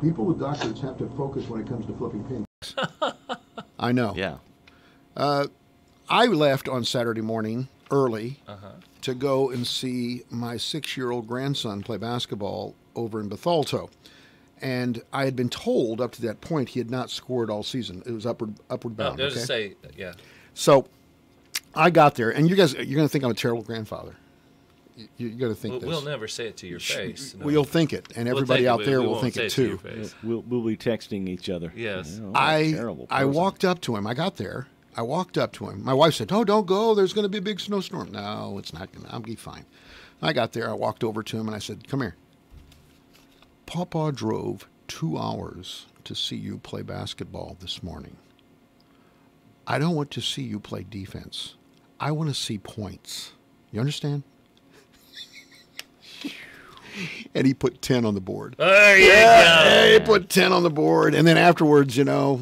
People with doctorates have to focus when it comes to flipping pins. I know. Yeah. I left on Saturday morning early to go and see my 6-year-old grandson play basketball over in Bethalto. And I had been told up to that point he had not scored all season. It was upward bound. I was to say, yeah. So I got there, and you guys, you're going to think I'm a terrible grandfather. You're going to think this. We'll never say it to your face. No. Well, you'll think it, and everybody out there will think it too. We'll be texting each other. Yes. You know, I walked up to him. I got there. I walked up to him. My wife said, "Oh, don't go. There's going to be a big snowstorm." No, it's not going to. I'll be fine. I got there. I walked over to him, and I said, "Come here. Papa drove 2 hours to see you play basketball this morning. I don't want to see you play defense. I want to see points. You understand?" And he put 10 on the board. There you go. He put 10 on the board. And then afterwards, you know.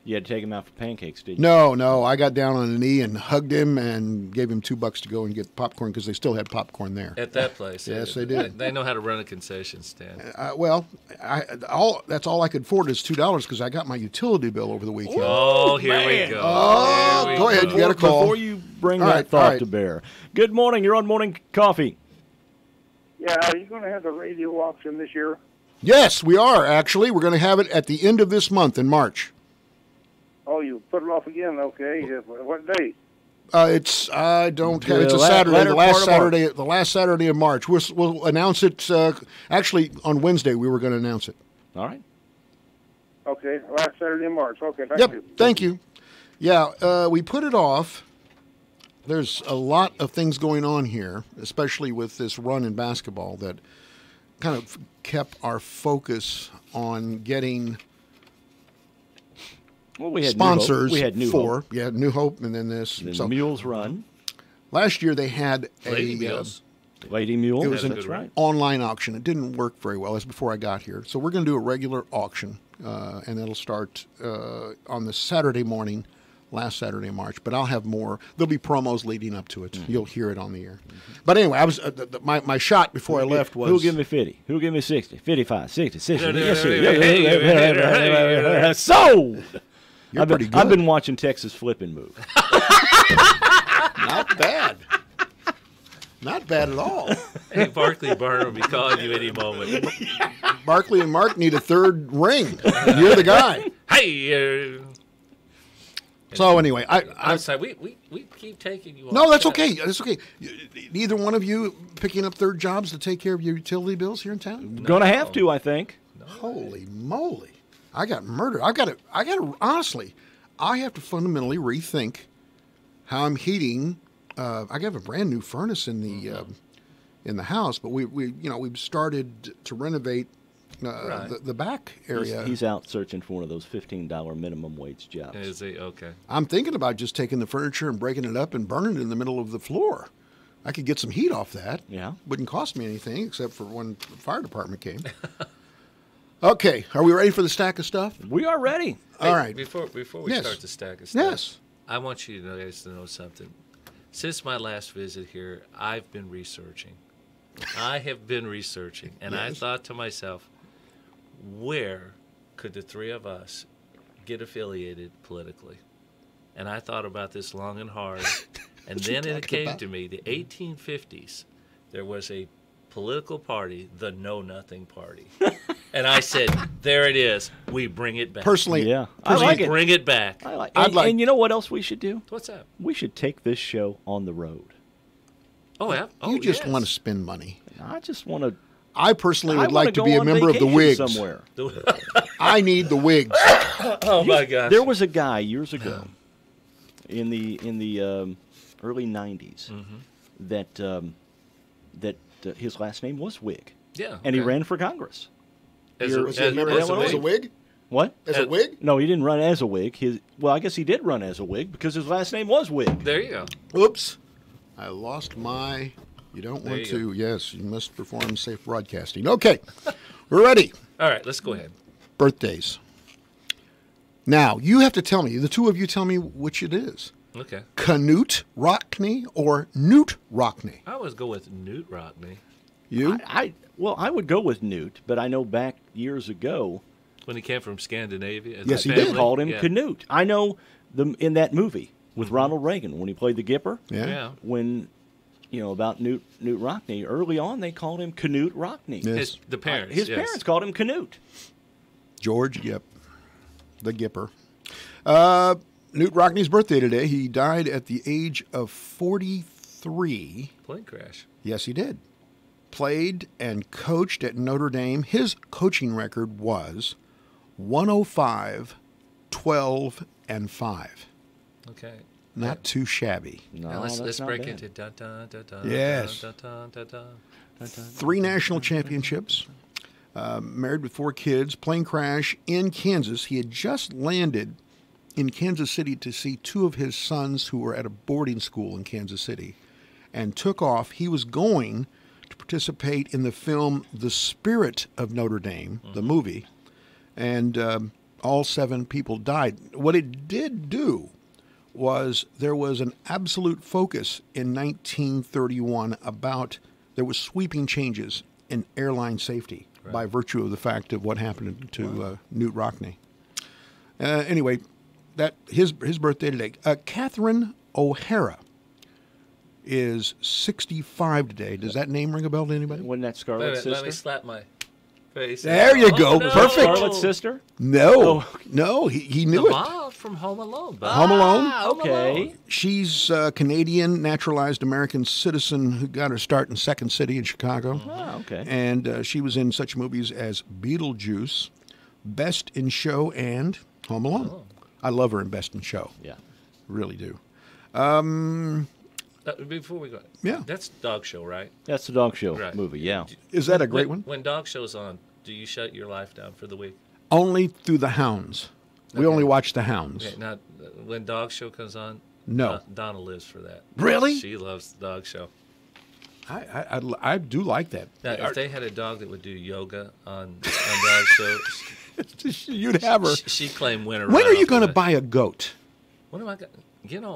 You had to take him out for pancakes, didn't you? No. I got down on a knee and hugged him and gave him $2 to go and get popcorn because they still had popcorn there. At that place. Yes, they did. They know how to run a concession stand. That's all I could afford is $2 because I got my utility bill over the weekend. Oh, here we go. Oh, go ahead. You got a call. Before you bring that thought to bear. Good morning. You're on Morning Coffee. Yeah, are you going to have the radio auction this year? Yes, we are, actually. We're going to have it at the end of this month in March. Oh, you put it off again? Okay. What date? It's a Saturday, the last Saturday of March. We'll announce it. Actually, on Wednesday we were going to announce it. All right. Okay, last Saturday in March. Okay, thank you. Yeah, we put it off. There's a lot of things going on here, especially with this run in basketball, that kind of kept our focus on getting sponsors. We had New Hope. Yeah, New Hope, and then this. And then Mules Run. Last year they had Lady Mules. Lady Mule. It was that's right. Online auction. It didn't work very well. That's before I got here. So we're going to do a regular auction, and it'll start on the Saturday morning. Last Saturday in March, but I'll have more. There'll be promos leading up to it. Mm-hmm. You'll hear it on the air. Mm-hmm. But anyway, I was my shot before I left was... Who'll give me 50? Who'll give me 60? 55, 60, 60. Yes, sold! You're pretty good. I've been watching Texas Flip and Move. Not bad. Not bad at all. Hey, Barkley Barner will be calling you any moment. Barkley and Mark need a third ring. You're the guy. Hey, so anyway, I'm sorry. We keep taking you off. No, that's okay. That's okay. Neither one of you picking up third jobs to take care of your utility bills here in town? No. Gonna have to, I think. No. Holy moly! I got murdered. I got to. Honestly, I have to fundamentally rethink how I'm heating. I have a brand new furnace in the house, but we've started to renovate. The back area. He's out searching for one of those $15 minimum wage jobs. Is he? Okay. I'm thinking about just taking the furniture and breaking it up and burning it in the middle of the floor. I could get some heat off that. Yeah. Wouldn't cost me anything except for when the fire department came. Okay. Are we ready for the stack of stuff? We are ready. All right. Before we start the stack of stuff, yes, I want you guys to know something. Since my last visit here, I've been researching. I have been researching, and I thought to myself, where could the three of us get affiliated politically? And I thought about this long and hard. And then it came to me, the 1850s, there was a political party, the Know Nothing Party. And I said, there it is. We bring it back. Personally, I like it. Bring it back. I like it. And you know what else we should do? What's that? We should take this show on the road. Oh, yeah. You just want to spend money. I just want to. I personally would like to be a member of the Whigs. Somewhere. I need the Whigs. Oh my gosh! There was a guy years ago in the early '90s that his last name was Whig. Yeah, and he ran for Congress. As a Whig? What? As a Whig? No, he didn't run as a Whig. I guess he did run as a Whig because his last name was Whig. There you go. Oops, I lost my. You don't want to. Yes, you must perform safe broadcasting. Okay, we're ready. All right, let's go ahead. Birthdays. Now, you have to tell me, the two of you tell me which it is. Okay. Canute Rockney or Newt Rockney? I always go with Newt Rockney. You? Well, I would go with Newt, but I know back years ago When he came from Scandinavia. Yes, he they did. called him Yeah. Canute. I know in that movie with Ronald Reagan when he played the Gipper. Yeah. When about Newt Rockney, early on they called him Canute Rockney. Yes. The parents. His yes. parents called him Canute. George, yep. The Gipper. Newt Rockney's birthday today. He died at the age of 43. Plane crash. Yes, he did. Played and coached at Notre Dame. His coaching record was 105, 12, and 5. Okay. Not too shabby. No, Now let's that's not break bad. into dun dun dun dun. Yes. Dun, dun, dun, dun, dun. 3 national championships. Married with 4 kids. Plane crash in Kansas. He had just landed in Kansas City to see 2 of his sons who were at a boarding school in Kansas City and took off. He was going to participate in the film The Spirit of Notre Dame, the movie, and all 7 people died. What it did do was there was an absolute focus in 1931 about there was sweeping changes in airline safety by virtue of the fact of what happened to Newt Rockney. Anyway, that his birthday today. Catherine O'Hara is 65 today. Does that name ring a bell to anybody? Wasn't that Wait a Scarlet's minute, let me sister? slap my face. There you go. No. Perfect. Scarlet's sister? No, Oh. no, he The knew it. mom from Home Alone. Bob. Home Alone? Home Okay. Alone. She's a Canadian naturalized American citizen who got her start in Second City in Chicago. Oh, okay. And she was in such movies as Beetlejuice, Best in Show, and Home Alone. Oh. I love her in Best in Show. Yeah. Really do. Before we go, Yeah. that's Dog Show, right? That's the dog show Right. movie, yeah. Is that a great one? When Dog Show's on, do you shut your life down for the week? Only through the Hounds. We Okay. only watch the Hounds. Okay, now, when Dog Show comes on, No. Donna lives for that. Really? She loves the Dog Show. I do like that. Now, if they had a dog that would do yoga on Dog Show, You'd have her. she claimed winner. When right are you off going to the bat. buy a goat? What am I going?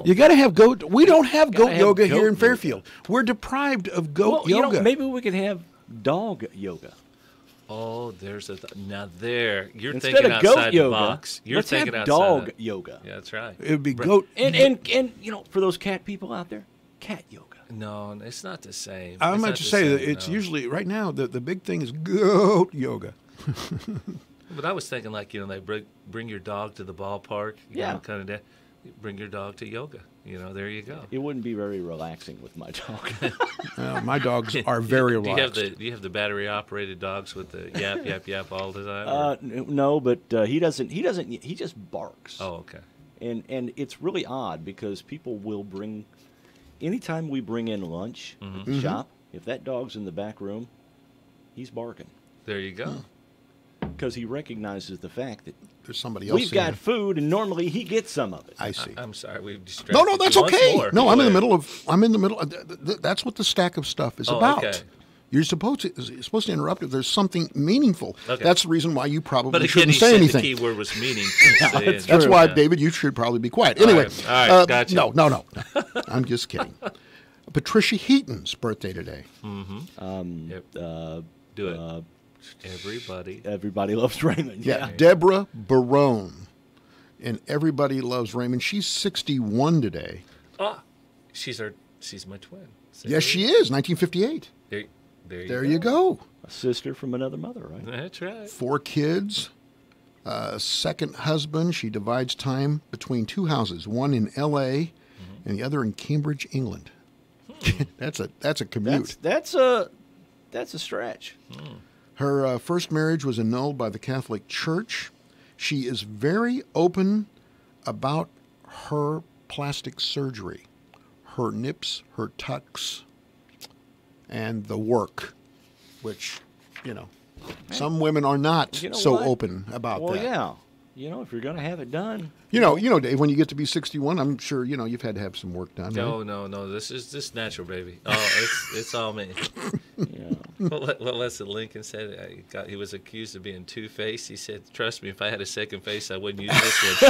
You got to have goat. We don't have goat have yoga goat here in yoga. Fairfield. We're deprived of goat Well, yoga. maybe we could have dog yoga. Oh, there's a now there. You're Instead thinking of goat outside the yoga, box. You're let's thinking have outside. dog yoga. Yeah, that's right. It would be goat. And for those cat people out there, cat yoga. No, it's not the same. I It's might not just the say that same, it's no. usually right now the big thing is goat yoga. But I was thinking they bring your dog to the ballpark. Yeah. Kind of. Bring your dog to yoga. There you go. It wouldn't be very relaxing with my dog. My dogs are very Do you have relaxed. do you have the battery operated dogs with the yap yap yap all the time? or- No, but he doesn't. He just barks. Oh, okay. And it's really odd because people will bring, anytime we bring in lunch, Mm-hmm. shop, if that dog's in the back room, he's barking There you go. because he recognizes the fact that There's somebody else. we've in got there. food and normally he gets some of it. I see. I'm sorry, we've distracted. No, that's you once okay. more. No, I'm in the Go middle of. I'm in the middle. That's what the stack of stuff is Oh, about. okay. You're supposed to interrupt if there's something meaningful. Okay. That's the reason why you probably But again, shouldn't he say said anything. the key word was meaning. that's That's true. why, Yeah. David, you should probably be quiet. Anyway, All right, gotcha. No. I'm just kidding. Patricia Heaton's birthday today. Yep. Do it. Everybody. Everybody loves Raymond. Yeah, Deborah Barone. And Everybody Loves Raymond. She's 61 today. Ah, she's my twin. So Yes, she is. 1958. There You go. A sister from another mother, right? That's right. 4 kids. Second husband. She divides time between 2 houses, one in L.A. and the other in Cambridge, England. That's a commute. That's a stretch. Her first marriage was annulled by the Catholic Church. She is very open about her plastic surgery, her nips, her tucks, and the work, which, some women are not You know so what? open about Well, that. yeah. If you're going to have it done. You know, Dave, when you get to be 61, I'm sure, you've had to have some work done. right? No. This is just natural, baby. Oh, it's all me. Yeah. What Leslie Lincoln said, he was accused of being two-faced. He said, "Trust me, if I had a second face, I wouldn't use this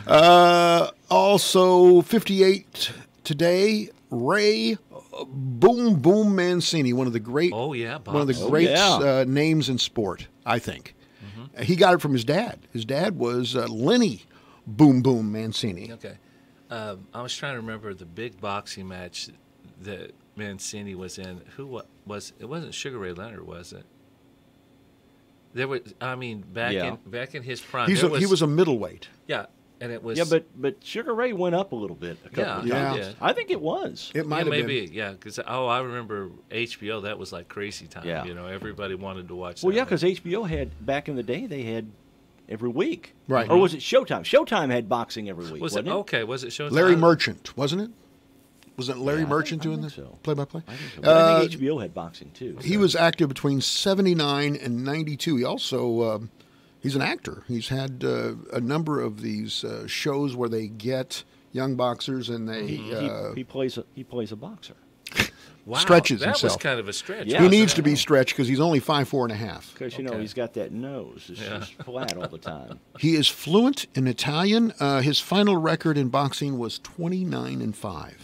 one." Also, 58 today, Ray Boom Boom Mancini, one of the great, Oh yeah, one of the boxing. great yeah. names in sport, I think. He got it from his dad. His dad was Lenny Boom Boom Mancini. Okay. I was trying to remember the big boxing match that Mancini was in. Was it? Wasn't Sugar Ray Leonard, was it? There was. I mean, back Yeah. in his prime, He was a middleweight. yeah, and it was Yeah, but Sugar Ray went up a little bit a couple of Yeah, times. yeah. I think it was. It might yeah, have maybe been. yeah, because I remember HBO. That was like crazy time. Yeah. You know, everybody wanted to watch. Well, that yeah, one. because HBO had, back in the day, they had every week. Right. Or was it Showtime? Showtime had boxing every week, was wasn't it it? okay? Was it Showtime? Larry Merchant, wasn't it? Wasn't Larry Yeah, I Merchant think doing the so. play-by-play? I think so. But I think HBO had boxing, too. He was active between 79 and 92. He also, he's an actor. He's had a number of these shows where they get young boxers and they He plays a boxer. Wow, stretches that was himself. kind of a stretch. Yeah. he wasn't needs it? to be stretched because he's only 5'4" and a half. Because, Okay. he's got that nose. It's Yeah. just flat all the time. He is fluent in Italian. His final record in boxing was 29-5.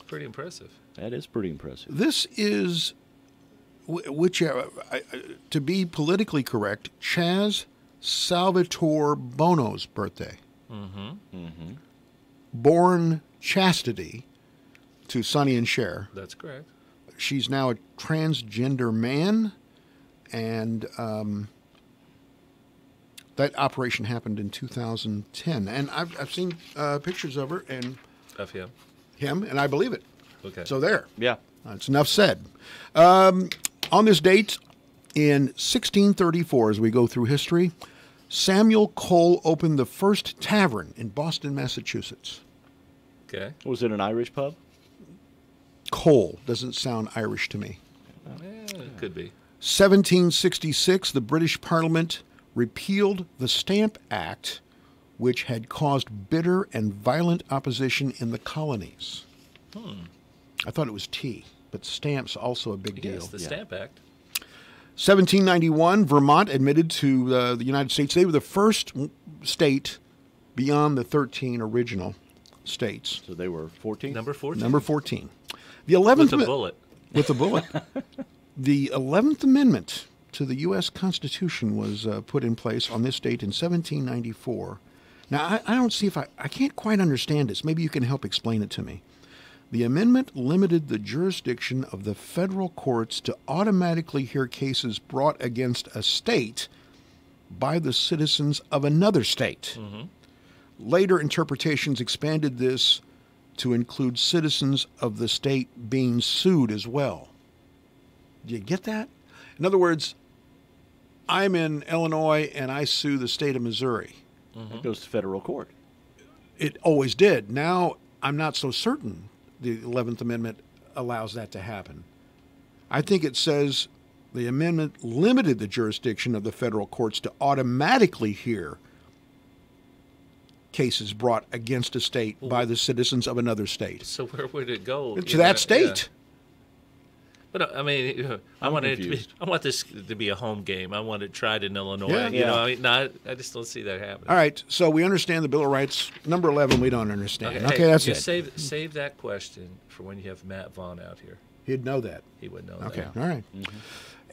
Pretty impressive. That is pretty impressive. This is, to be politically correct, Chaz Salvatore Bono's birthday. Born Chastity to Sonny and Cher. That's correct. She's now a transgender man, and that operation happened in 2010. And I've seen pictures of her and Of him. him, and I believe it. Okay. So there. Yeah. That's enough said. On this date in 1634, as we go through history, Samuel Cole opened the first tavern in Boston, Massachusetts. Okay. Was it an Irish pub? Cole doesn't sound Irish to me. Yeah, it could be. 1766, the British Parliament repealed the Stamp Act, which had caused bitter and violent opposition in the colonies. I thought it was tea, but stamps also a big deal. Yes, the Stamp Act. 1791, Vermont admitted to the United States. They were the first state beyond the 13 original states. So they were 14? Number 14. Number 14. The 11th With a bullet. With a bullet. The 11th Amendment to the U.S. Constitution was put in place on this date in 1794. Now, I don't see if I can't quite understand this. Maybe you can help explain it to me. The amendment limited the jurisdiction of the federal courts to automatically hear cases brought against a state by the citizens of another state. Later interpretations expanded this to include citizens of the state being sued as well. Do you get that? In other words, I'm in Illinois and I sue the state of Missouri. It goes to federal court. It always did. Now, I'm not so certain the 11th Amendment allows that to happen. I think it says the amendment limited the jurisdiction of the federal courts to automatically hear cases brought against a state by the citizens of another state. So where would it go? To that state. But I mean, I I'm want it to be, confused. I want this to be a home game. I want it tried in Illinois. Yeah. You know, Yeah. I mean, no, I just don't see that happening. All right, so we understand the Bill of Rights. Number 11, we don't understand. Okay, hey, that's you it. Save that question for when you have Matt Vaughn out here. He'd know that. He would know Okay, that. all right.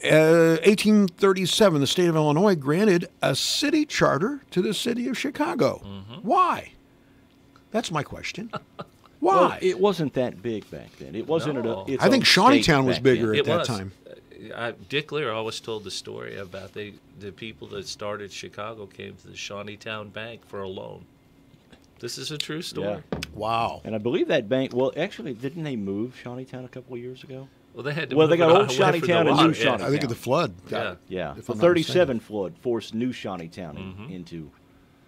1837, the state of Illinois granted a city charter to the city of Chicago. Why? That's my question. Why? Well, it wasn't that big back then. It wasn't. No. Its I think own Shawneetown state was back bigger then. at that was. time. Dick Lear always told the story about the people that started Chicago came to the Shawneetown Bank for a loan. This is a true story. Yeah. Wow. And I believe that bank. Well, actually, didn't they move Shawneetown a couple of years ago? Well, they had to. Well, move they got it old away from the Shawneetown and new water, yeah. Shawneetown. I think of the flood. Yeah. Yeah, If the I'm not mistaken. 37 flood forced new Shawneetown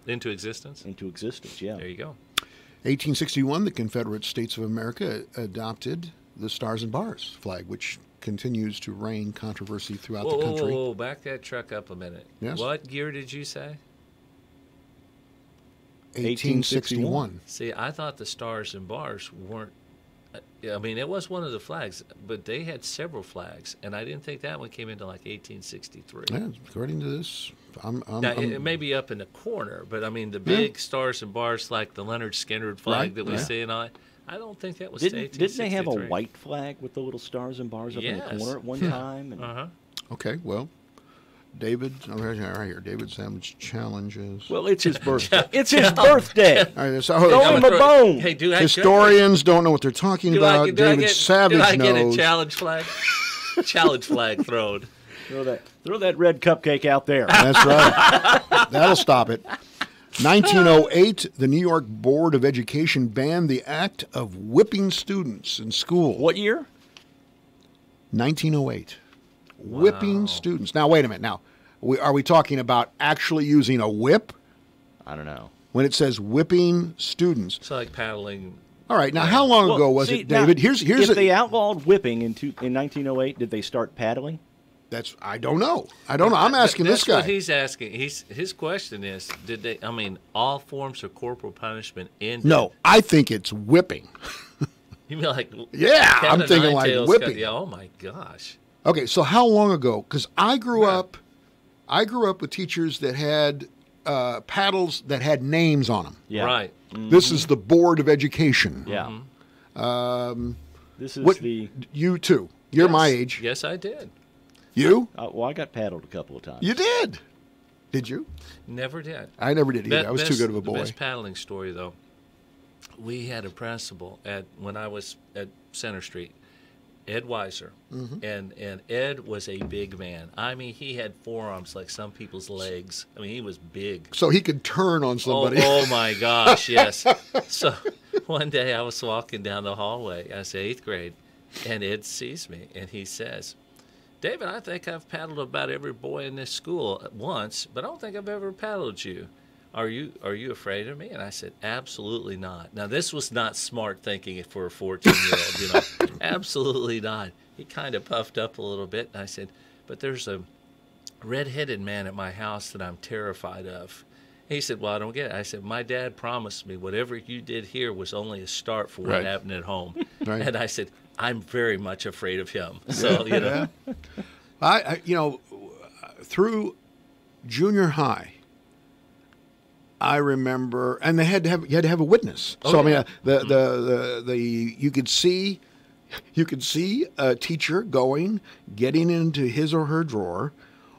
Into existence. into existence. Yeah. There you go. 1861, the Confederate States of America adopted the Stars and Bars flag, which continues to reign controversy throughout the country. Whoa, back that truck up a minute. Yes. What year did you say? 1861. See, I thought the Stars and Bars weren't. I mean, it was one of the flags, but they had several flags, and I didn't think that one came into like 1863. Yeah, according to this, Now, it may be up in the corner, but I mean, the big Stars and Bars, like the Leonard Skinner flag Right, that we yeah. see and all, I don't think that was Didn't they have a 1863. white flag with the little stars and bars up in the Yes. corner at one time? And Uh-huh. Okay, well, David, right here. David Savage challenges. well, it's his birthday. It's his birthday. All right, so, Throw him a bone. Hey, historians don't know what they're talking about. David Savage do I get knows. a challenge flag? Challenge flag thrown. Throw that red cupcake out there. That's right. That'll stop it. 1908, the New York Board of Education banned the act of whipping students in school. What year? 1908. Whipping students. Now, wait a minute. Now, are we talking about actually using a whip I don't know. when it says whipping students? It's like paddling. All right. Now, how long ago was it, David? Now, Here's if they outlawed whipping in 1908, did they start paddling? I don't know. I'm asking this guy. That's what he's asking. His question is, did they? I mean, all forms of corporal punishment ended. No, I think it's whipping. You mean like? Yeah, Cat I'm o' thinking nine like tails whipping. got- yeah. Oh my gosh. Okay, so how long ago? Because I grew up with teachers that had paddles that had names on them. Yeah. Right. This is the Board of Education. Yeah. This is What? the. You too. You're Yes. my age. Yes, I did. You? Well, I got paddled a couple of times. You did. Did you? Never did. I never did either. I was too good of a The boy. best paddling story, though. We had a principal when I was at Center Street, Ed Weiser, Mm-hmm. and Ed was a big man. I mean, he had forearms like some people's legs. I mean, he was big. So he could turn on somebody. Oh my gosh, yes. So one day I was walking down the hallway. I was 8th grade, and Ed sees me, and he says, "David, I think I've paddled about every boy in this school at once, but I don't think I've ever paddled you. Are you afraid of me?" And I said, "Absolutely not." Now, this was not smart thinking for a 14-year-old, you know. Absolutely not. He kind of puffed up a little bit, and I said, "But there's a red-headed man at my house that I'm terrified of." He said, "Well, I don't get it." I said, "My dad promised me whatever you did here was only a start for what Right. happened at home." Right. And I said, "I'm very much afraid of him." So, you know. I through junior high, I remember, and you had to have a witness. Oh, So I mean, yeah. you could see a teacher getting into his or her drawer,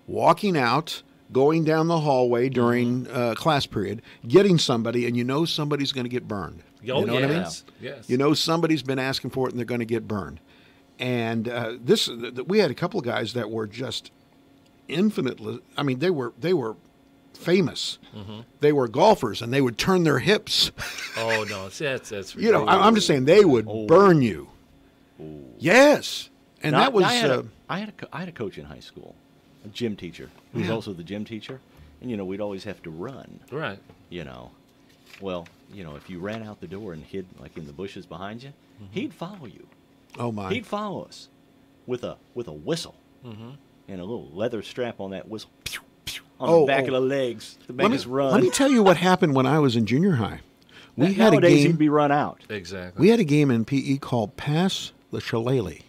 walking out, going down the hallway during class period, getting somebody, and you know somebody's going to get burned. Oh, you know what I mean? yes. Yes. You know somebody's been asking for it, and they're going to get burned. And we had a couple of guys that were just infinitely. I mean, they were famous. Mm-hmm. They were golfers, and they would turn their hips. Oh no, that's You know, I'm just saying they would burn you. Yes, and Now, that was. I had a coach in high school, a gym teacher, who was also the gym teacher, and you know we'd always have to run. right. You know, well, you know if you ran out the door and hid like in the bushes behind you, he'd follow you. oh my! He'd follow us with a whistle and a little leather strap on that whistle on the back of the legs to make us run. Let me tell you what happened when I was in junior high. We had a Nowadays game. he'd be run out. Exactly. We had a game in PE called Pass the Shillelagh.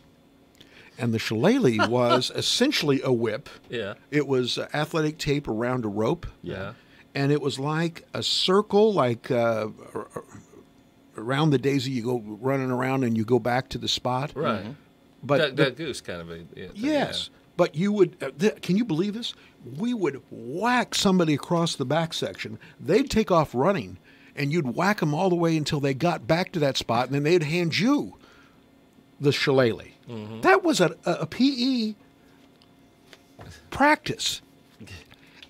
And the shillelagh was essentially a whip. Yeah. It was athletic tape around a rope. Yeah. And it was like a circle, like around the daisy, you go running around and you go back to the spot. Right. But That goose kind of a. Yeah, yes. But you would, can you believe this? We would whack somebody across the back section. They'd take off running, and you'd whack them all the way until they got back to that spot, and then they'd hand you the shillelagh. That was a PE practice.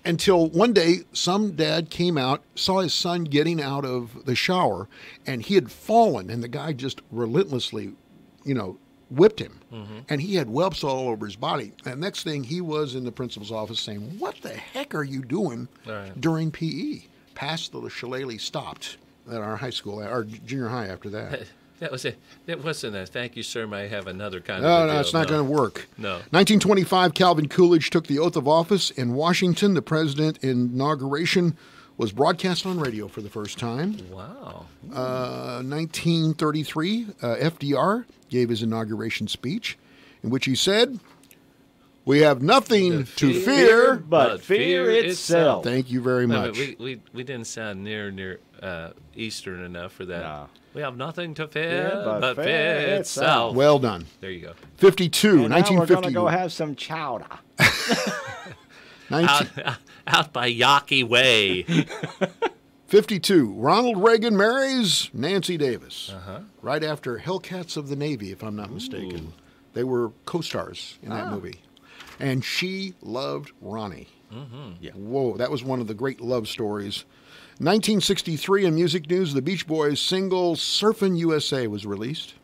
Until one day, some dad came out, saw his son getting out of the shower, and he had fallen, and the guy just relentlessly, whipped him. And he had whelps all over his body. And next thing, he was in the principal's office saying, "What the heck are you doing Right. during PE?" Past the shillelagh stopped at our high school, our junior high after that. That was it. That wasn't a "thank you, sir." May I have another kind of. No, a no, deal. it's not going to work. No. 1925, Calvin Coolidge took the oath of office in Washington. The president inauguration was broadcast on radio for the first time. Wow. 1933, FDR gave his inauguration speech, in which he said, "We have nothing to fear." But fear itself. Thank you very No, much. but we didn't sound near Eastern enough for that. No. We have nothing to fear Yeah, but but fear fear itself. itself. Well done. There you go. 52, And now we're 1950. going to go have some chowder. 19 Out by Yawkey Way. 52, Ronald Reagan marries Nancy Davis. Uh-huh. Right after Hellcats of the Navy, if I'm not mistaken. They were co-stars in that movie. And she loved Ronnie. Mm-hmm. Yeah. Whoa, that was one of the great love stories. 1963 in music news, the Beach Boys' single Surfin' USA was released.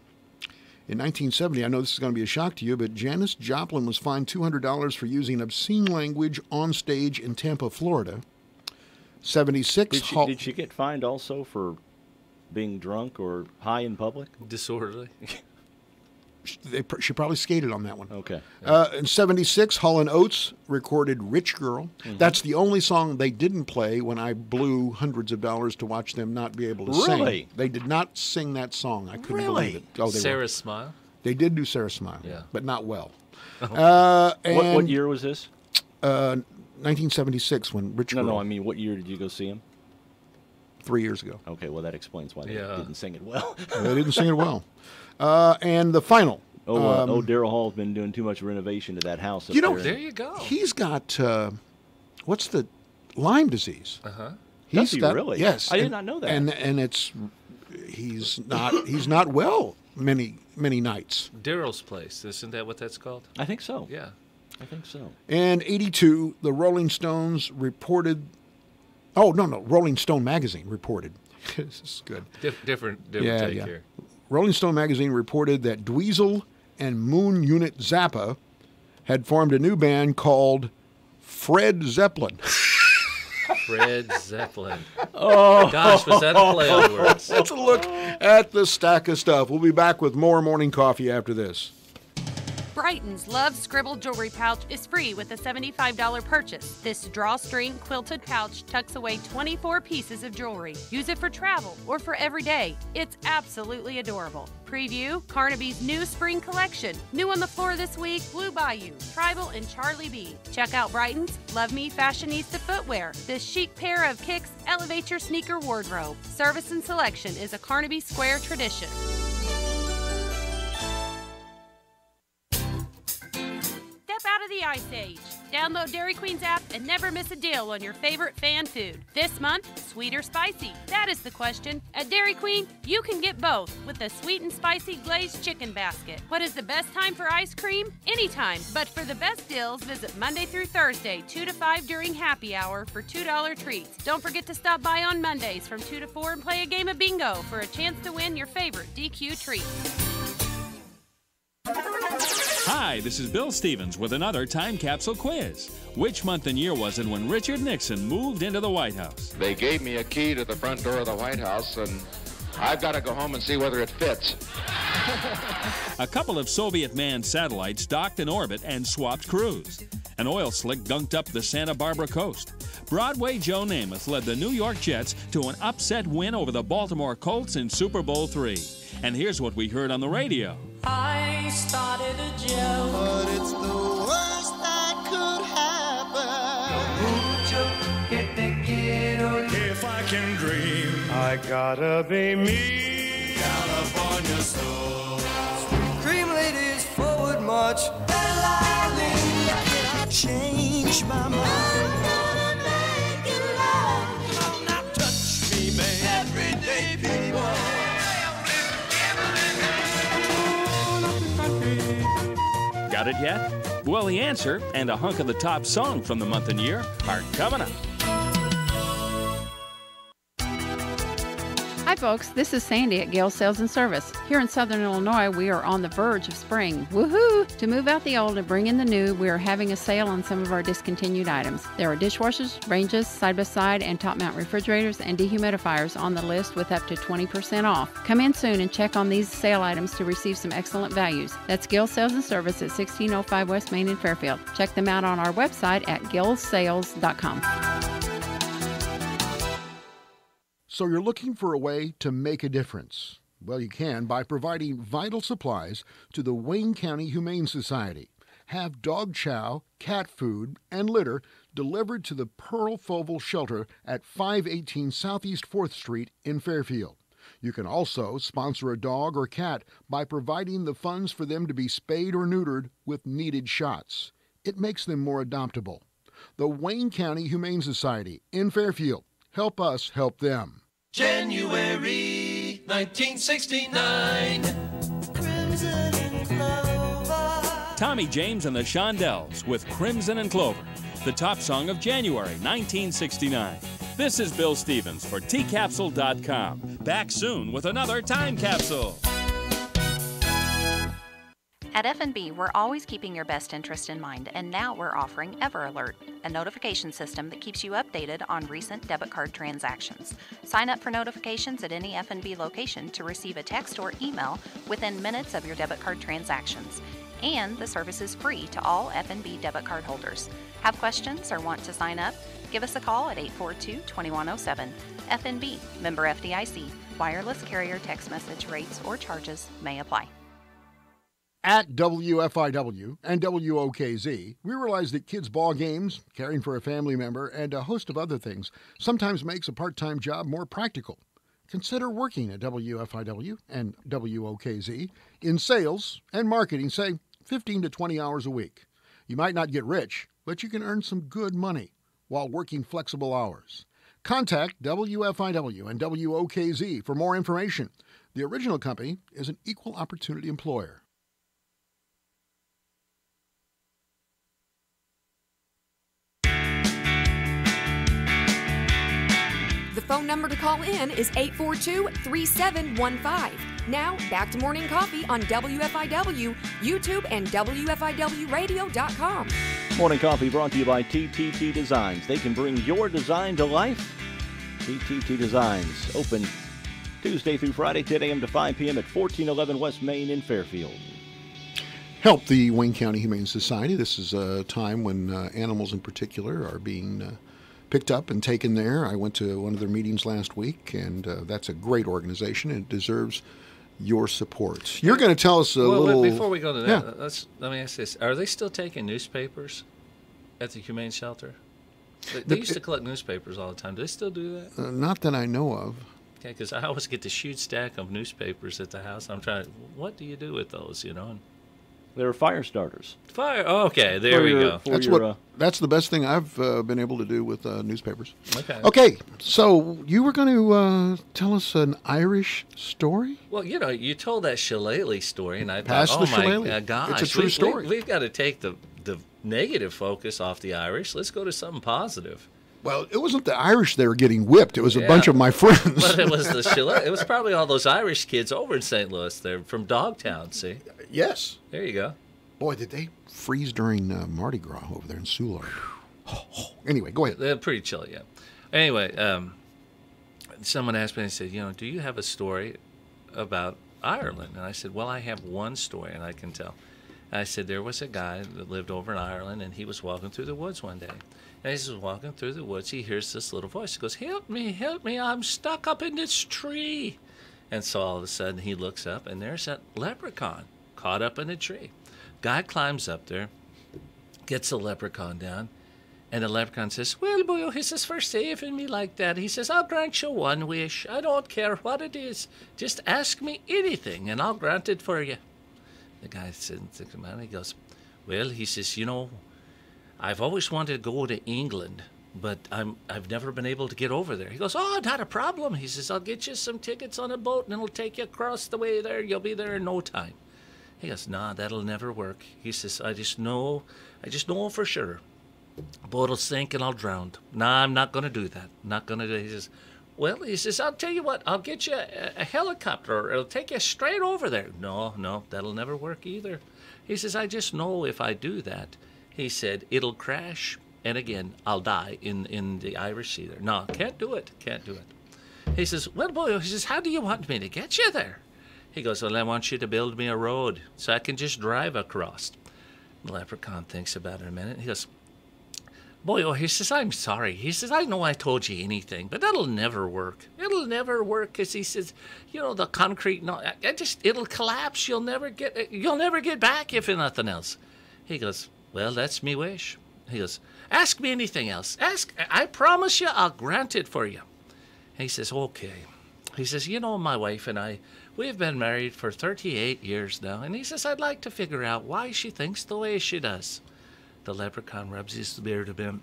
In 1970, I know this is going to be a shock to you, but Janis Joplin was fined $200 for using obscene language on stage in Tampa, Florida. 76. Did she get fined also for being drunk or high in public? Disorderly. She probably skated on that one. Okay. In 76, Hall & Oates recorded Rich Girl. Mm-hmm. That's the only song they didn't play when I blew hundreds of dollars to watch them not be able to Really? sing. They did not sing that song. I couldn't Really? believe it. Oh, they Sarah's Smile. They did do Sarah Smile, Yeah. but not well. What And year was this? 1976 when Rich Girl, No, I mean, what year did you go see him? 3 years ago. Okay, well, that explains why they Yeah. didn't sing it well. They didn't sing it well. And the final. Daryl Hall's been doing too much renovation to that house up You know, there. There you go. He's got, what's the Lyme disease? Uh-huh. Does he really? Yes. I did not know that. And it's he's not well many nights. Daryl's Place. Isn't that what that's called? I think so. Yeah. I think so. And 82, the Rolling Stones reported. Oh no, Rolling Stone magazine reported. This is good. Different take here. Rolling Stone magazine reported that Dweezil and Moon Unit Zappa had formed a new band called Fred Zeppelin. Fred Zeppelin. Oh. Gosh, was that a play on words? Let's look at the stack of stuff. We'll be back with more morning coffee after this. Brighton's Love Scribble Jewelry Pouch is free with a $75 purchase. This drawstring quilted pouch tucks away 24 pieces of jewelry. Use it for travel or for every day. It's absolutely adorable. Preview Carnaby's new spring collection. New on the floor this week, Blue Bayou, Tribal, and Charlie B. Check out Brighton's Love Me Fashionista footwear. This chic pair of kicks elevates your sneaker wardrobe. Service and selection is a Carnaby Square tradition. Step out of the ice age. Download Dairy Queen's app and never miss a deal on your favorite fan food. This month, sweet or spicy? That is the question. At Dairy Queen, you can get both with the sweet and spicy glazed chicken basket. What is the best time for ice cream? Anytime. But for the best deals, visit Monday through Thursday, 2 to 5 during happy hour for $2 treats. Don't forget to stop by on Mondays from 2 to 4 and play a game of bingo for a chance to win your favorite DQ treat. Hi, this is Bill Stevens with another time capsule quiz. Which month and year was it when Richard Nixon moved into the White House? They gave me a key to the front door of the White House, and I've got to go home and see whether it fits. A couple of Soviet manned satellites docked in orbit and swapped crews. An oil slick gunked up the Santa Barbara coast. Broadway Joe Namath led the New York Jets to an upset win over the Baltimore Colts in Super Bowl III. And here's what we heard on the radio. I started a joke, but it's the worst that could happen. If I can dream, I gotta be me. California soul. Cream ladies forward march. I change my mind. I'm gonna make you love. Come now, touch me, man. Everyday people. Got it yet? Well, the answer and a hunk of the top song from the month and year are coming up. Hi folks, this is Sandy at Gale Sales and Service. Here in Southern Illinois, we are on the verge of spring. Woohoo! To move out the old and bring in the new, we are having a sale on some of our discontinued items. There are dishwashers, ranges, side-by-side, and top-mount refrigerators and dehumidifiers on the list with up to 20% off. Come in soon and check on these sale items to receive some excellent values. That's Gale Sales and Service at 1605 West Main in Fairfield. Check them out on our website at gilesales.com. So you're looking for a way to make a difference? Well, you can by providing vital supplies to the Wayne County Humane Society. Have dog chow, cat food, and litter delivered to the Pearl Foval Shelter at 518 Southeast 4th Street in Fairfield. You can also sponsor a dog or cat by providing the funds for them to be spayed or neutered with needed shots. It makes them more adoptable. The Wayne County Humane Society in Fairfield. Help us help them. January 1969. Crimson and Clover. Tommy James and the Shondells with Crimson and Clover, the top song of January 1969. This is Bill Stevens for tcapsule.com. Back soon with another Time Capsule. At F&B, we're always keeping your best interest in mind, and now we're offering Ever Alert, a notification system that keeps you updated on recent debit card transactions. Sign up for notifications at any F&B location to receive a text or email within minutes of your debit card transactions. And the service is free to all F&B debit card holders. Have questions or want to sign up? Give us a call at 842-2107. F&B, member FDIC. Wireless carrier text message rates or charges may apply. At WFIW and WOKZ, we realize that kids' ball games, caring for a family member, and a host of other things sometimes makes a part-time job more practical. Consider working at WFIW and WOKZ in sales and marketing, say 15 to 20 hours a week. You might not get rich, but you can earn some good money while working flexible hours. Contact WFIW and WOKZ for more information. The original company is an equal opportunity employer. The phone number to call in is 842-3715. Now, back to Morning Coffee on WFIW, YouTube, and WFIWradio.com. Morning Coffee brought to you by TTT Designs. They can bring your design to life. TTT Designs, open Tuesday through Friday, 10 a.m. to 5 p.m. at 1411 West Main in Fairfield. Help the Wayne County Humane Society. This is a time when animals in particular are being picked up and taken there. I went to one of their meetings last week, and that's a great organization, and it deserves your support. You're going to tell us a little... Before we go to that, let me ask this. Are they still taking newspapers at the Humane Shelter? They used to collect newspapers all the time. Do they still do that? Not that I know of. Okay, because I always get this huge stack of newspapers at the house. I'm trying to... What do you do with those, you know? They're fire starters. Okay, there we go. That's the best thing I've been able to do with newspapers. Okay, so you were going to tell us an Irish story? Well, you know, you told that shillelagh story, and I thought, oh my gosh. It's a true story. We've got to take the negative focus off the Irish. Let's go to something positive. Well, it wasn't the Irish that were getting whipped. It was a bunch of my friends. But it was the shillelagh. It was probably all those Irish kids over in St. Louis. They're from Dogtown, see? Yes. There you go. Boy, did they freeze during Mardi Gras over there in Soulard. Anyway, go ahead. They're pretty chilly, yeah. Anyway, someone asked me, and said, you know, do you have a story about Ireland? And I said, well, I have one story, and I can tell. And I said, there was a guy that lived over in Ireland, and he was walking through the woods one day. And as he was walking through the woods, he hears this little voice. He goes, help me, I'm stuck up in this tree. And so all of a sudden he looks up, and there's that leprechaun caught up in a tree. Guy climbs up there, gets the leprechaun down, and the leprechaun says, well, boy, he says, for saving me like that, he says, I'll grant you one wish. I don't care what it is. Just ask me anything, and I'll grant it for you. The guy sits and thinks about it. He goes, well, he says, you know, I've always wanted to go to England, but I've never been able to get over there. He goes, oh, not a problem. He says, I'll get you some tickets on a boat, and it'll take you across the way there. You'll be there in no time. He goes, nah, that'll never work. He says, I just know for sure. Boat will sink and I'll drown. Nah, I'm not going to do that. Not going to do it. He says, well, he says, I'll tell you what, I'll get you a helicopter. It'll take you straight over there. No, that'll never work either. He says, I just know if I do that, he said, it'll crash, and again, I'll die in the Irish Sea there. No, can't do it. He says, well, boy, he says, how do you want me to get you there? He goes, well, I want you to build me a road so I can just drive across. The leprechaun thinks about it a minute. He goes, boy, he says, I'm sorry. He says, I know I told you anything, but that'll never work. It'll never work because he says, you know, the concrete, no, it'll collapse. You'll never get back if nothing else. He goes, well, that's me wish. He goes, ask me anything else. I promise you I'll grant it for you. He says, okay. he says, you know, my wife and I, we've been married for 38 years now. And he says, I'd like to figure out why she thinks the way she does. The leprechaun rubs his beard a bit.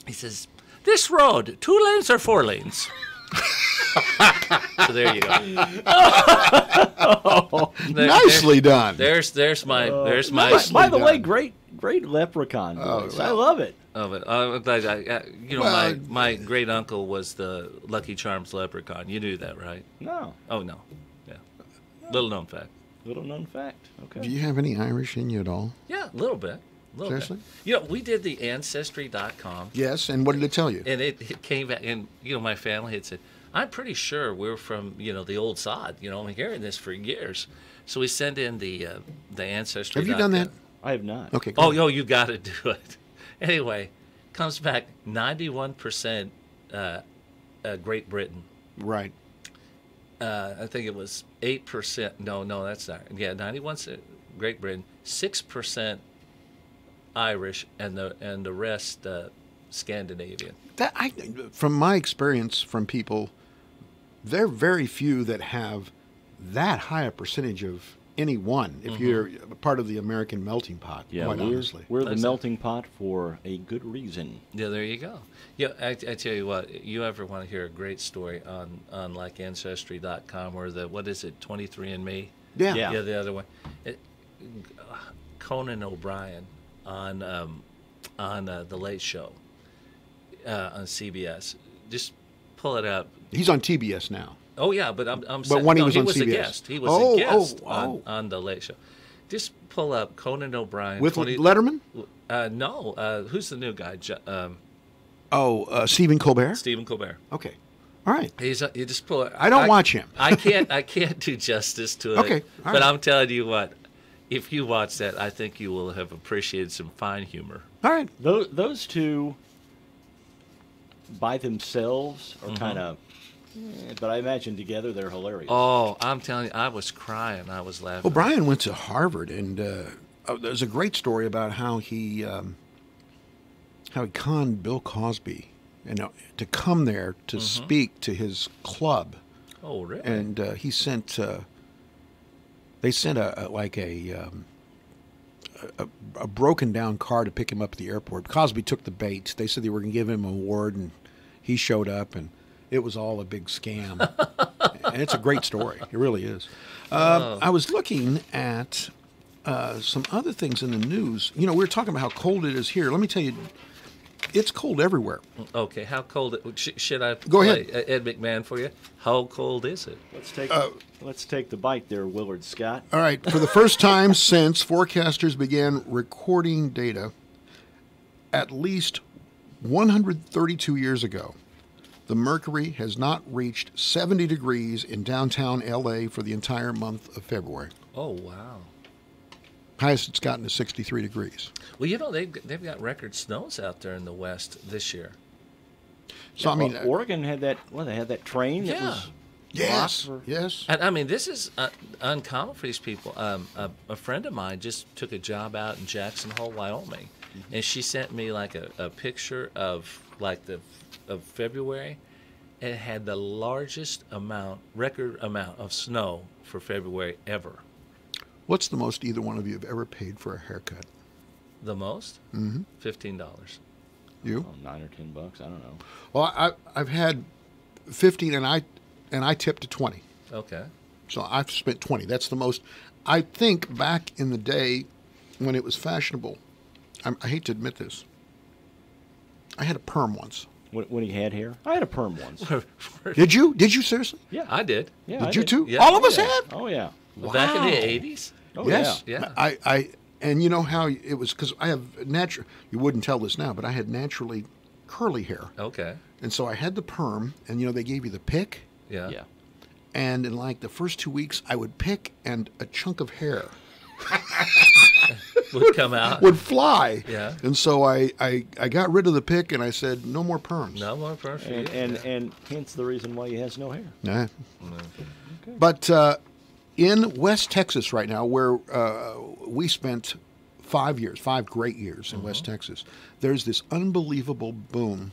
He says, this road, 2 lanes or 4 lanes? So there you go. Nicely done. There's my By the way, great leprechaun voice. I love it. I'm glad my great uncle was the Lucky Charms leprechaun. You knew that, right? No. Oh no. Yeah. Little known fact. Little known fact. Okay. Do you have any Irish in you at all? Yeah, a little bit. Seriously? You know, we did the Ancestry.com. Yes, and what did it tell you? And it came back, and my family had said, I'm pretty sure we're from the old sod. I'm hearing this for years. So we send in the Ancestry. Have you done that? I have not. Okay. Oh, you got to do it. Anyway, comes back 91% Great Britain. Right. I think it was 8%. No, that's not. Yeah, 91% Great Britain, 6% Irish, and the rest Scandinavian. From my experience from people, there are very few that have that high a percentage of any one. If you're a part of the American melting pot, quite honestly, we're the melting pot for a good reason. Yeah, there you go. Yeah, I tell you what. You ever want to hear a great story on like Ancestry.com or what is it, 23andMe? Yeah. The other one. Conan OBrien on the Late Show on CBS. Just pull it up. He's on TBS now. Oh yeah, but I'm but saying, when he was on a CBS. guest. He was a guest on the Late Show. Just pull up Conan OBrien with Letterman. No, who's the new guy? Stephen Colbert. Stephen Colbert. Okay. All right. You just pull it. I don't watch him. I can't do justice to it. Okay. But right. I'm telling you what. If you watch that, I think you will have appreciated some fine humor. All right. Those two by themselves are kind of, but I imagine together they're hilarious. Oh, I'm telling you, I was crying. I was laughing. O'Brien went to Harvard, and there's a great story about how he conned Bill Cosby, to come there to speak to his club. Oh, really? And he sent. They sent a broken down car to pick him up at the airport. Cosby took the bait. They said they were going to give him an award, and he showed up, and it was all a big scam. And it's a great story. It really is. I was looking at some other things in the news. We were talking about how cold it is here. Let me tell you, it's cold everywhere. Okay, how cold? Should I go ahead, Ed McMahon, for you? How cold is it? Let's take the bite there, Willard Scott. All right. For the first time since forecasters began recording data, at least 132 years ago, the mercury has not reached 70 degrees in downtown L.A. for the entire month of February. Oh, wow. Highest it's gotten is 63 degrees. Well, they've got record snows out there in the West this year. So, Oregon had that. Well, they had that train that was. Yes. And this is uncommon for these people. A friend of mine just took a job out in Jackson Hole, Wyoming, and she sent me like a picture of of February. It had the largest record amount of snow for February ever. What's the most either one of you have ever paid for a haircut? The most? Mm-hmm. $15. You? $9 or $10. I don't know. Well, I've had 15, and I tipped to 20. Okay. So I've spent 20. That's the most. I think back in the day when it was fashionable. I hate to admit this. I had a perm once. When he had hair? I had a perm once. Did you? Did you seriously? Yeah, I did. Yeah, did you too? Yeah. All of us had? Oh, yeah. Wow. Back in the 80s? Oh, yes. Yeah. And you know how it was, because I have natural, you wouldn't tell this now, but I had naturally curly hair. Okay. And so I had the perm, and they gave you the pick. Yeah. Yeah. And in like the first 2 weeks, I would pick, and a chunk of hair would come out. Would fly. Yeah. And so I got rid of the pick, and I said, no more perms. No more perms. And hence the reason why he has no hair. Nah. Okay. But in West Texas right now, where we spent 5 great years in West Texas, there's this unbelievable boom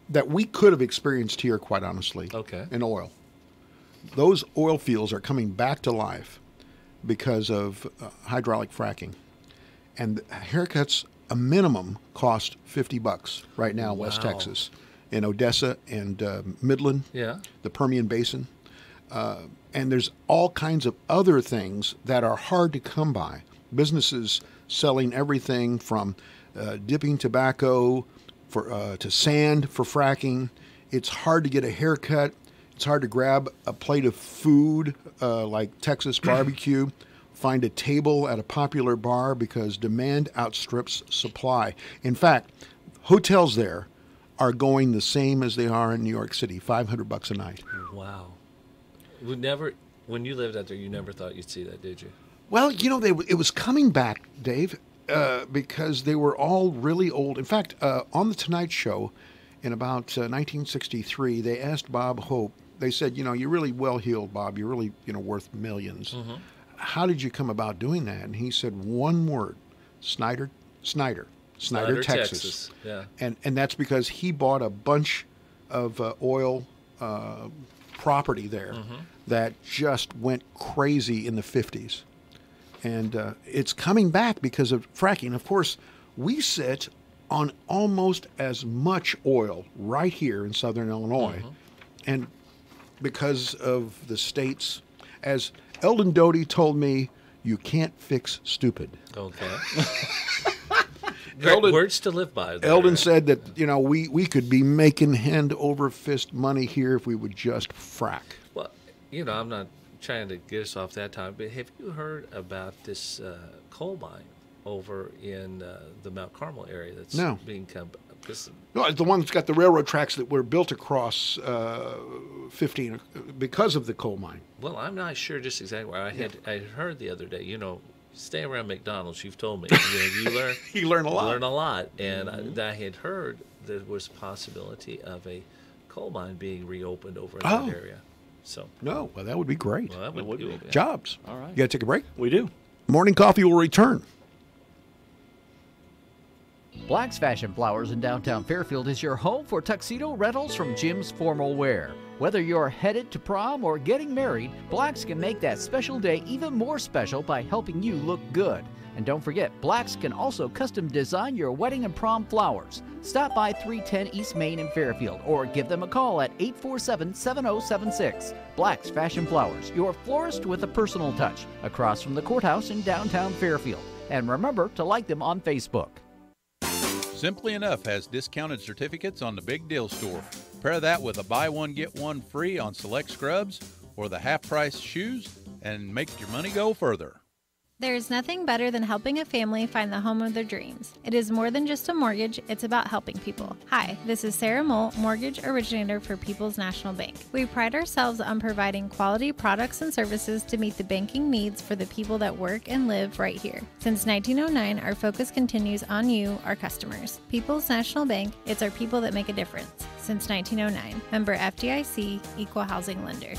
that we could have experienced here, quite honestly, okay, in oil. those oil fields are coming back to life because of hydraulic fracking. And haircuts, a minimum, cost $50 right now in West Texas, in Odessa and Midland, the Permian Basin. And there's all kinds of other things that are hard to come by. Businesses selling everything from dipping tobacco to sand for fracking. It's hard to get a haircut. It's hard to grab a plate of food like Texas barbecue, find a table at a popular bar because demand outstrips supply. In fact, hotels there are going the same as they are in New York City, $500 a night. Wow. When you lived out there, you never thought you'd see that, did you? Well, it was coming back, Dave, because they were all really old. In fact, on The Tonight Show in about 1963, they asked Bob Hope, they said, you're really well-heeled, Bob. You're really, worth millions. Mm-hmm. How did you come about doing that? And he said one word, Snyder, Texas. Yeah. And that's because he bought a bunch of oil property there that just went crazy in the 50s. And it's coming back because of fracking. Of course, we sit on almost as much oil right here in southern Illinois. And because of the states, as Eldon Doty told me, you can't fix stupid. Okay. Great words to live by. Eldon said that, we could be making hand over fist money here if we would just frack. Well, I'm not trying to get us off that time, but have you heard about this coal mine over in the Mount Carmel area that's being come? No, it's the one that's got the railroad tracks that were built across 15 because of the coal mine. Well, I'm not sure just exactly where. I heard the other day, stay around McDonald's, you've told me. You learn a lot. You learn a lot. And I had heard there was a possibility of a coal mine being reopened over in that area. So well, that would be great. Well, that would be. Jobs. All right. You got to take a break? We do. Morning Coffee will return. Black's Fashion Flowers in downtown Fairfield is your home for tuxedo rentals from Jim's Formal Wear. Whether you're headed to prom or getting married, Black's can make that special day even more special by helping you look good. And don't forget, Black's can also custom design your wedding and prom flowers. Stop by 310 East Main in Fairfield or give them a call at 847-7076. Black's Fashion Flowers, your florist with a personal touch, across from the courthouse in downtown Fairfield. And remember to like them on Facebook. Simply Enough has discounted certificates on the Big Deal Store. Pair that with a buy one, get one free on select scrubs or the half-price shoes and make your money go further. There's nothing better than helping a family find the home of their dreams. It is more than just a mortgage, it's about helping people. Hi, this is Sarah Mole, mortgage originator for People's National Bank. We pride ourselves on providing quality products and services to meet the banking needs for the people that work and live right here. Since 1909, our focus continues on you, our customers. People's National Bank, it's our people that make a difference. Since 1909, member FDIC, equal housing lender.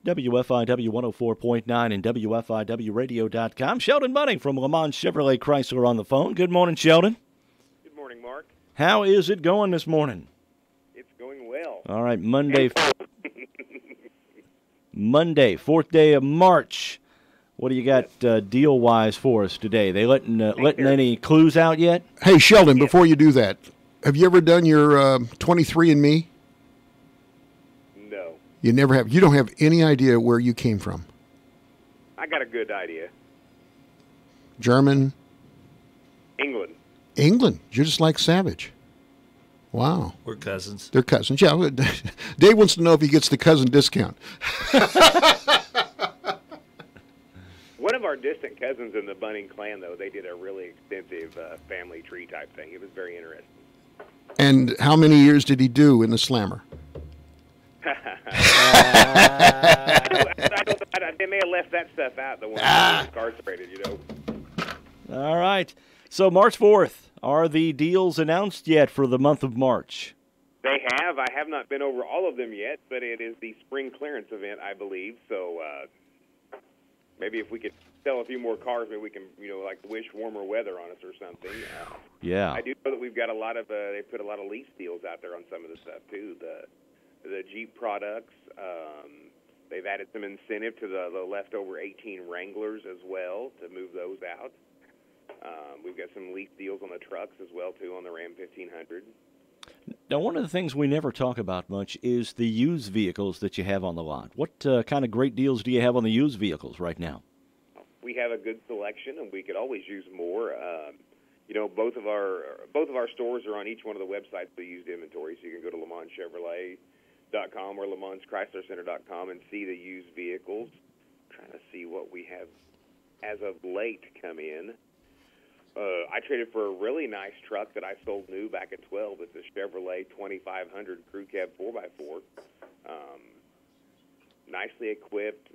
WFIW 104.9 and WFIWradio.com. Sheldon Bunning from Le Mans Chevrolet Chrysler on the phone. Good morning, Sheldon. Good morning, Mark. How is it going this morning? It's going well. All right, Monday, 4th day of March. What do you got deal-wise for us today? They letting any clues out yet? Hey, Sheldon, before you do that, have you ever done your 23andMe? No. You never have. You don't have any idea where you came from. I got a good idea. German? England. England. You're just like Savage. Wow. We're cousins. They're cousins. Yeah. Dave wants to know if he gets the cousin discount. One of our distant cousins in the Bunning clan, though, they did a really extensive family tree type thing. It was very interesting. And how many years did he do in the slammer? They may have left that stuff out, the one that was incarcerated, All right. So March 4th, are the deals announced yet for the month of March? They have. I have not been over all of them yet, but it is the spring clearance event, I believe. So maybe if we could sell a few more cars, maybe we can, like wish warmer weather on us or something. Yeah. I do know that we've got a lot of, they put a lot of lease deals out there on some of the stuff, too. The Jeep products, they've added some incentive to the leftover 18 Wranglers as well to move those out. We've got some lease deals on the trucks as well, too, on the Ram 1500. Now, one of the things we never talk about much is the used vehicles that you have on the lot. What kind of great deals do you have on the used vehicles right now? We have a good selection, and we could always use more. Both of our stores are on each one of the websites for used inventory, so you can go to LeMondChevrolet.com or LeMondsChryslerCenter.com and see the used vehicles. I'm trying to see what we have as of late come in. I traded for a really nice truck that I sold new back in 12. It's a Chevrolet 2500 Crew Cab 4x4. Nicely equipped,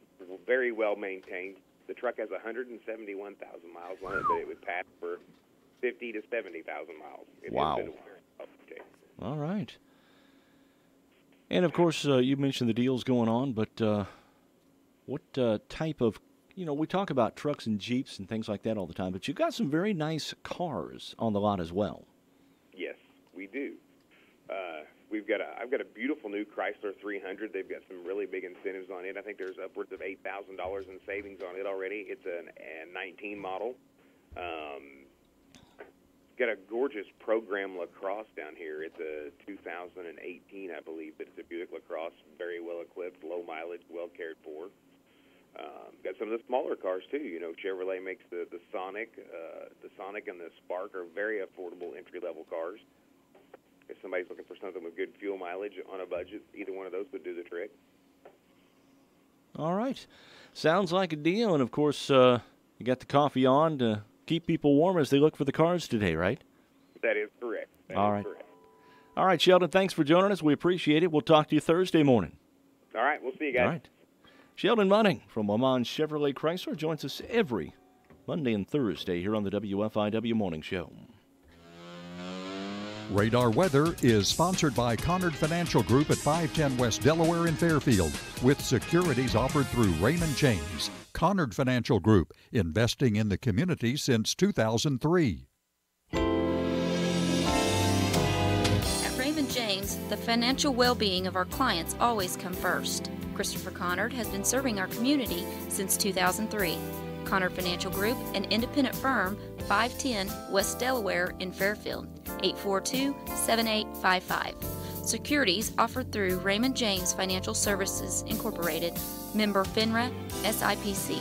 very well maintained. The truck has 171,000 miles on it, but it would pass for 50 to 70,000 miles. Wow. All right. And, of course, you mentioned the deals going on, but what type of, we talk about trucks and Jeeps and things like that all the time, but you've got some very nice cars on the lot as well. Yes, we do. I've got a beautiful new Chrysler 300. They've got some really big incentives on it. I think there's upwards of $8,000 in savings on it already. It's a 19 model. Got a gorgeous program LaCrosse down here. It's a 2018, I believe, but it's a Buick LaCrosse, very well equipped, low mileage, well cared for. Got some of the smaller cars too. Chevrolet makes the Sonic and the Spark are very affordable entry level cars. If somebody's looking for something with good fuel mileage on a budget, either one of those would do the trick. All right. Sounds like a deal. And, of course, you got the coffee on to keep people warm as they look for the cars today, right? That is correct. All right. All right, Sheldon, thanks for joining us. We appreciate it. We'll talk to you Thursday morning. All right. We'll see you guys. All right. Sheldon Munning from Lamont Chevrolet Chrysler joins us every Monday and Thursday here on the WFIW Morning Show. Radar Weather is sponsored by Conard Financial Group at 510 West Delaware in Fairfield, with securities offered through Raymond James. Conard Financial Group, investing in the community since 2003. At Raymond James, the financial well-being of our clients always come first. Christopher Conard has been serving our community since 2003. Conard Financial Group, an independent firm, 510 West Delaware in Fairfield, 842-7855. Securities offered through Raymond James Financial Services, Incorporated, member FINRA, SIPC.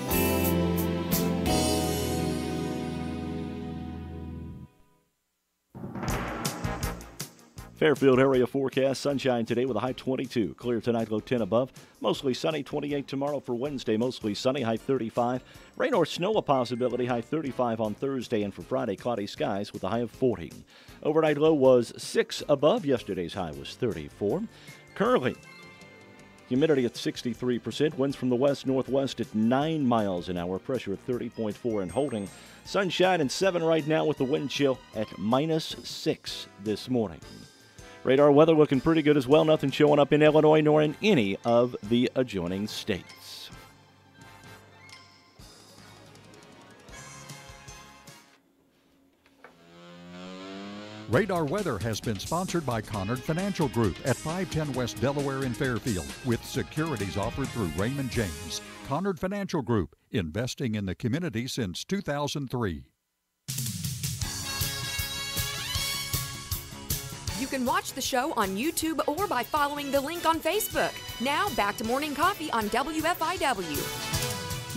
Fairfield area forecast, sunshine today with a high 22. Clear tonight, low 10 above. Mostly sunny, 28 tomorrow for Wednesday. Mostly sunny, high 35. Rain or snow a possibility, high 35 on Thursday. And for Friday, cloudy skies with a high of 40. Overnight low was 6 above. Yesterday's high was 34. Currently, humidity at 63%. Winds from the west-northwest at 9 miles an hour. Pressure at 30.4 and holding. Sunshine and 7 right now with the wind chill at -6 this morning. Radar weather looking pretty good as well. Nothing showing up in Illinois nor in any of the adjoining states. Radar Weather has been sponsored by Conard Financial Group at 510 West Delaware in Fairfield, with securities offered through Raymond James. Conard Financial Group, investing in the community since 2003. You can watch the show on YouTube or by following the link on Facebook. Now, back to Morning Coffee on WFIW.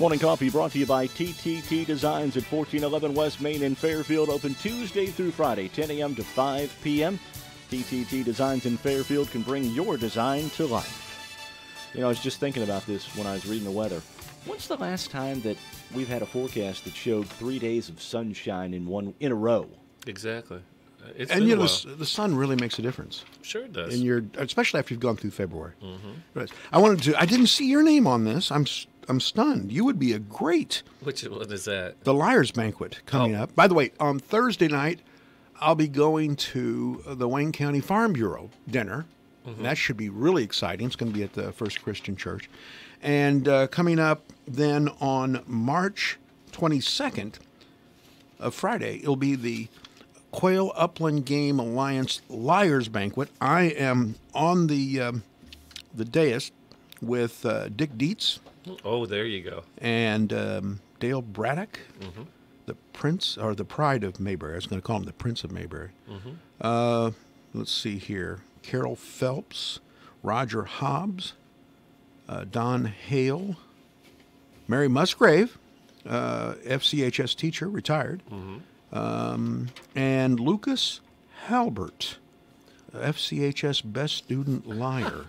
Morning Coffee brought to you by TTT Designs at 1411 West Main in Fairfield. Open Tuesday through Friday, 10 a.m. to 5 p.m. TTT Designs in Fairfield can bring your design to life. I was just thinking about this when I was reading the weather. When's the last time that we've had a forecast that showed 3 days of sunshine in a row? Exactly. The sun really makes a difference. Sure it does. Especially after you've gone through February. Mm-hmm. Right. I didn't see your name on this. I'm stunned. You would be a great. What is that? The Liars Banquet coming up. By the way, on Thursday night, I'll be going to the Wayne County Farm Bureau dinner. Mm-hmm. That should be really exciting. It's going to be at the First Christian Church. And coming up then on March 22nd of Friday, it'll be the Quail Upland Game Alliance Liars Banquet. I am on the dais with Dick Dietz. Oh, there you go. And Dale Braddock, the Prince, or the Pride of Mayberry. I was going to call him the Prince of Mayberry. Let's see here. Carol Phelps, Roger Hobbs, Don Hale, Mary Musgrave, FCHS teacher, retired, and Lucas Halbert, FCHS best student liar.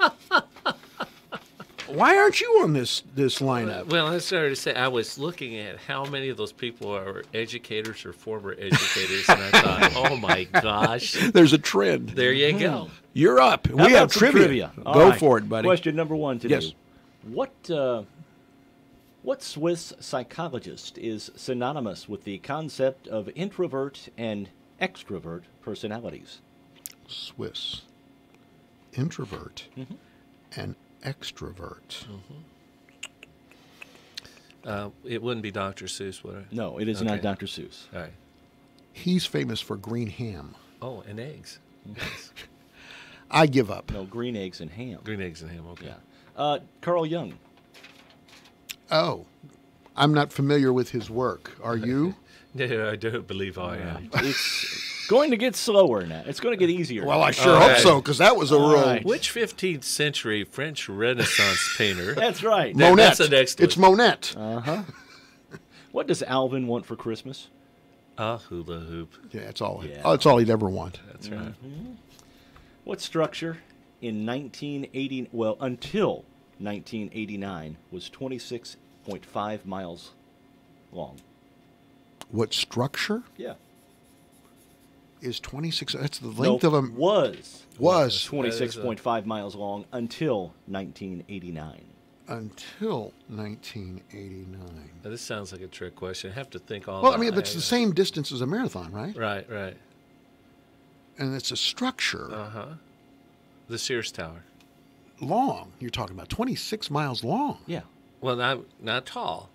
Why aren't you on this lineup? Well, I started to say, I was looking at how many of those people are educators or former educators, and I thought, oh my gosh. There's a trend. There you go. You're up. How We about have some trivia. All Go right. for it, buddy. Question number one today. Yes. What Swiss psychologist is synonymous with the concept of introvert and extrovert personalities? Swiss. Introvert and extrovert. It wouldn't be Dr. Seuss, would it? No, it is not Dr. Seuss. All right. He's famous for green ham. Oh, and eggs. Yes. I give up. No, green eggs and ham. Green eggs and ham, okay. Yeah. Carl Jung. Oh, I'm not familiar with his work. Are you? No, I don't believe I am. It's going to get slower now. It's going to get easier. Well, I sure hope so, because that was a real... Which 15th century French Renaissance painter? That's right. Monet. That's the next one. It's Monet. What does Alvin want for Christmas? A hula hoop. Yeah, that's all. That's all he'd ever want. That's right. What structure in 1980? Well, until 1989, was 26.5 miles long. What structure Yeah. is 26? That's the length of a... Was 26.5 miles long until 1989. Until 1989. Now, this sounds like a trick question. I have to think all Well, I the mean, it's the same distance as a marathon, right? Right, right. And it's a structure. The Sears Tower. Long. You're talking about 26 miles long. Yeah. Well, not tall.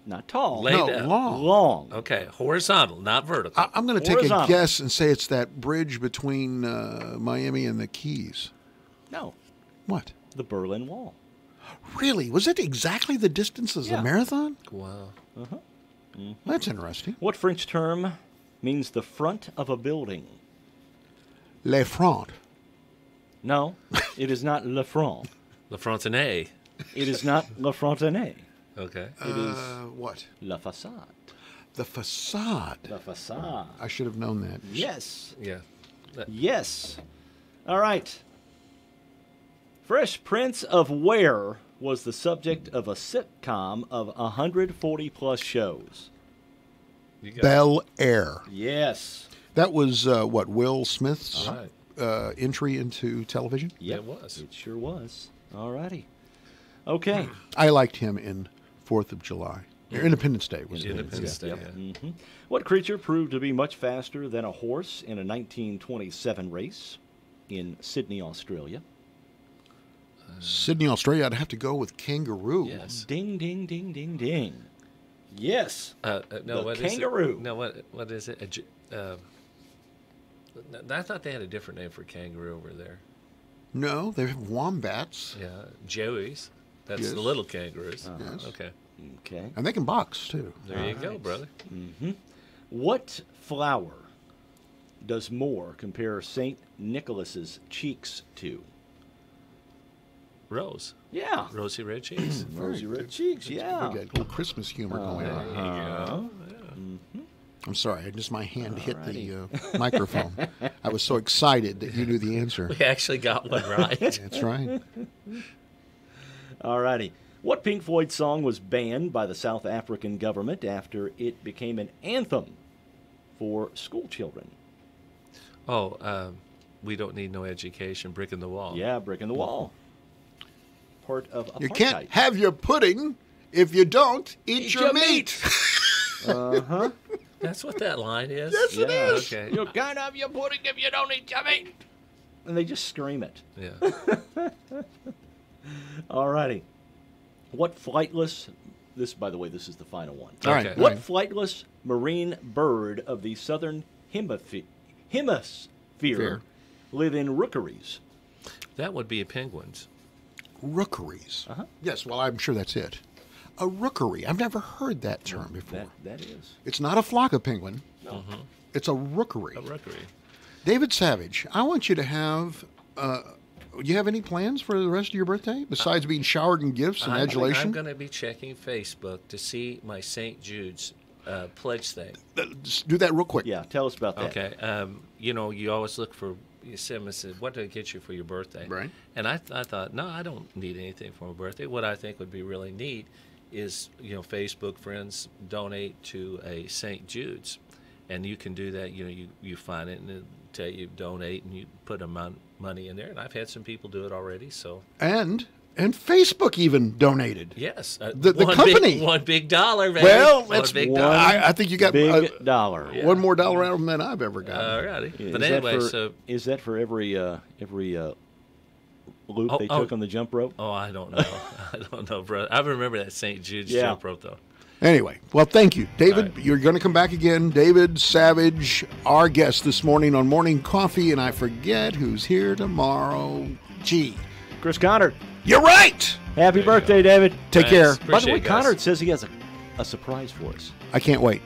Not tall. Laid No, out. long. Long. Okay, horizontal, not vertical. I'm going to take a guess and say it's that bridge between Miami and the Keys. No. What? The Berlin Wall. Really? Was it exactly the distance as a marathon? Wow. That's interesting. What French term means the front of a building? Le front. No, it is not le front. Le Frontenac. It is not le frontenac. Okay. It is what? La façade. The facade. La façade. I should have known that. Yes. Yeah. Yes. All right. Fresh Prince of Where was the subject of a sitcom of 140 plus shows? Bel Air. Yes. That was what, Will Smith's Right. entry into television? Yep. It was. It sure was. All righty. Okay. I liked him in 4th of July. Or Independence Day was Independence Day. Yep. Yeah. Mhm. What creature proved to be much faster than a horse in a 1927 race in Sydney, Australia? Sydney, Australia, I'd have to go with kangaroo. Yes. Ding, ding, ding, ding, ding. Yes. No, The what kangaroo. Is it? No, what is it? I thought they had a different name for kangaroo over there. No, they have wombats. Yeah, joeys. That's Yes. the little kangaroos. Yes. Okay. Okay. And they can box, too. There you go, brother. Mm-hmm. What flower does Moore compare St. Nicholas's cheeks to? Rose. Yeah. Rosy red cheeks. Rosy red cheeks, yeah. We got a little Christmas humor going There on. you go. Mm-hmm. I'm sorry, just my hand hit the microphone. I was so excited that you knew the answer. We actually got one right. That's right. All righty. What Pink Floyd song was banned by the South African government after it became an anthem for school children? Oh, we don't need no education. Brick in the wall. Yeah, Brick in the Wall. Part of apartheid. You can't have your pudding if you don't eat your meat. Uh-huh. That's what that line is. Yes, it is. Okay. You can't have your pudding if you don't eat your meat. And they just scream it. Yeah. All righty. What flightless this, by the way, this is the final one. All right. What flightless marine bird of the southern hemisphere live in rookeries? That would be penguins. Rookeries. Uh-huh. Yes, well, I'm sure that's it. A rookery. I've never heard that term before. That is. It's not a flock of penguin. No. It's a rookery. A rookery. David Savage, I want you to have... you have any plans for the rest of your birthday besides being showered in gifts and adulation? I'm going to be checking Facebook to see my St. Jude's pledge thing. Just do that real quick. Yeah, tell us about that. Okay. You always look for... Someone said, what did I get you for your birthday? Right. And I thought, no, I don't need anything for my birthday. What I think would be really neat is, Facebook friends donate to a St. Jude's. And you can do that. You find it and it'll tell you donate, and you put money in there. And I've had some people do it already. So And Facebook even donated. yes, The company. $1 big dollar, man. Well, that's $1 big one. dollar. I think you got Big dollar. Yeah. one more dollar out of them than I've ever gotten. Alrighty. Yeah, But is anyway, is that for every loop they took on the jump rope? Oh, I don't know. I don't know, bro. I remember that St. Jude's jump rope, though. Anyway, well, thank you. David, you're going to come back again. David Savage, our guest this morning on Morning Coffee, and I forget who's here tomorrow. Gee. Chris Connard. You're right! Happy birthday, David. Take care. By the way, Connard says he has a surprise for us. I can't wait.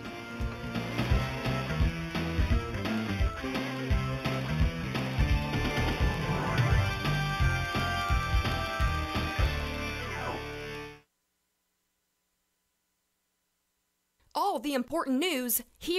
All the important news here.